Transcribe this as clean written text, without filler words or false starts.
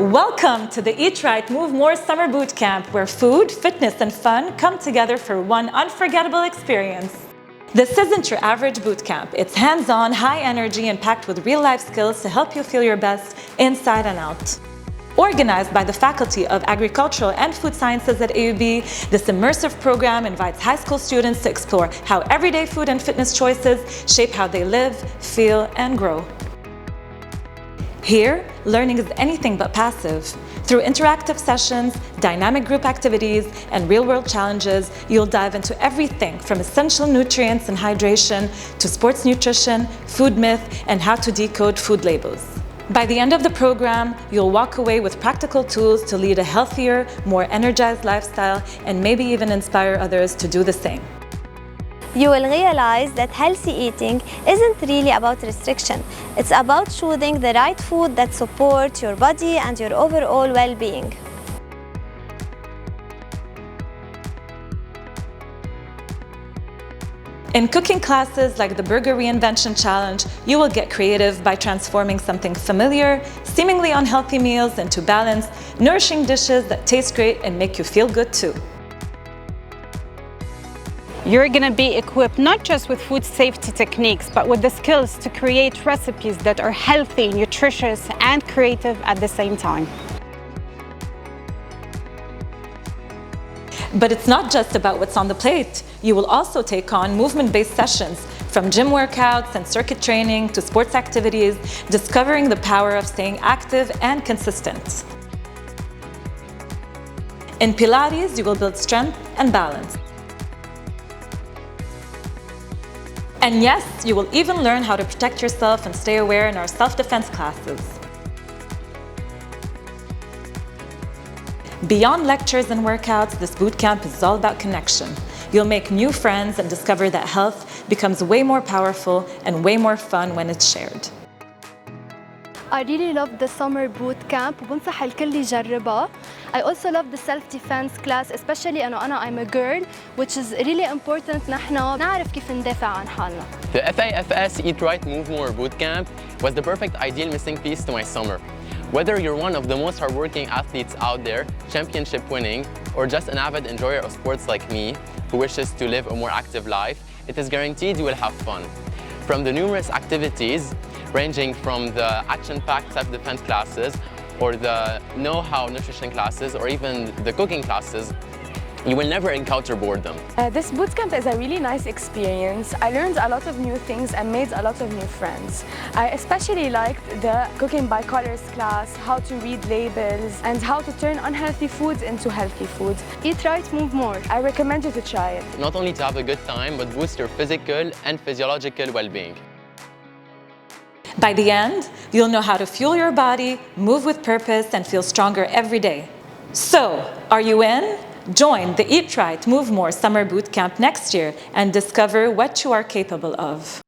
Welcome to the Eat Right, Move More Summer Bootcamp, where food, fitness, and fun come together for one unforgettable experience. This isn't your average bootcamp. It's hands-on, high energy, and packed with real-life skills to help you feel your best inside and out. Organized by the Faculty of Agricultural and Food Sciences at AUB, this immersive program invites high school students to explore how everyday food and fitness choices shape how they live, feel, and grow. Here, learning is anything but passive. Through interactive sessions, dynamic group activities, and real-world challenges, you'll dive into everything from essential nutrients and hydration to sports nutrition, food myth, and how to decode food labels. By the end of the program, you'll walk away with practical tools to lead a healthier, more energized lifestyle and maybe even inspire others to do the same. You will realize that healthy eating isn't really about restriction. It's about choosing the right food that supports your body and your overall well-being. In cooking classes like the Burger Reinvention Challenge, you will get creative by transforming something familiar, seemingly unhealthy meals into balanced, nourishing dishes that taste great and make you feel good too. You're going to be equipped not just with food safety techniques, but with the skills to create recipes that are healthy, nutritious, and creative at the same time. But it's not just about what's on the plate. You will also take on movement-based sessions, from gym workouts and circuit training to sports activities, discovering the power of staying active and consistent. In Pilates, you will build strength and balance. And yes, you will even learn how to protect yourself and stay aware in our self-defense classes. Beyond lectures and workouts, this bootcamp is all about connection. You'll make new friends and discover that health becomes way more powerful and way more fun when it's shared. I really love the summer boot camp وبنصح الكل يجربها. I also love the self-defense class, especially I'm a girl, which is really important نحن نعرف كيف ندافع عن حالنا. The FAFS Eat Right, Move More Bootcamp was the perfect ideal missing piece to my summer. Whether you're one of the most hardworking athletes out there, championship winning, or just an avid enjoyer of sports like me, who wishes to live a more active life, it is guaranteed you will have fun. From the numerous activities, ranging from the action-packed self-defense classes, or the know-how nutrition classes, or even the cooking classes, you will never encounter boredom. This bootcamp is a really nice experience. I learned a lot of new things and made a lot of new friends. I especially liked the cooking by colors class, how to read labels, and how to turn unhealthy foods into healthy foods. Eat right, move more. I recommend you to try it. Not only to have a good time, but boost your physical and physiological well-being. By the end, you'll know how to fuel your body, move with purpose, and feel stronger every day. So, are you in? Join the Eat Right, Move More Summer Bootcamp next year and discover what you are capable of.